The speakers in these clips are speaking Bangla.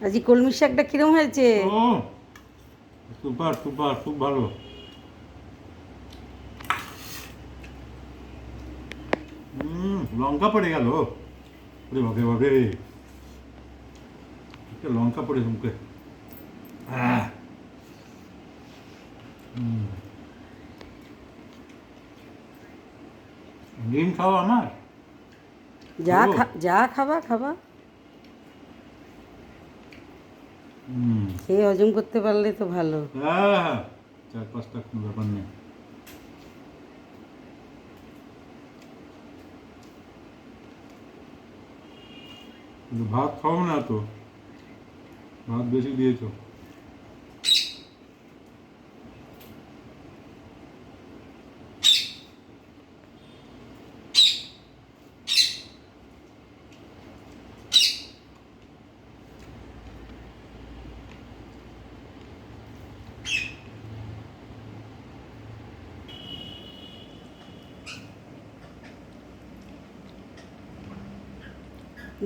আজ কলমি শাকটা কিরম হয়েছে? ও সুপার সুপার, খুব ভালো। লঙ্কা পড়ে গেল। ওরে বাপরে বাপরে, লঙ্কা পড়ে মুখে। ডিম খাওয়া আমার যা খাবা খাবা, হুম, খেয়ে হজম করতে পারলে তো ভালো। হ্যাঁ, 4-5টা কোনো ব্যাপার নেই। কিন্তু ভাত খাও না তো, ভাত বেশি দিয়েছো।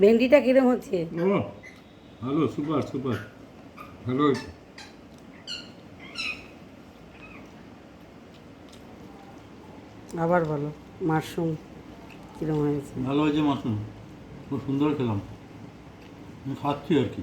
ভেন্ডিটা কিরম হচ্ছে? ও ভালো, সুপার সুপার, ভালো হয়েছে। আবার বলো, মাশরুম কিরম হয়েছে? ভালো হয়েছে মাশরুম, খুব সুন্দর খেলাম। আমি খাচ্ছি আর কি।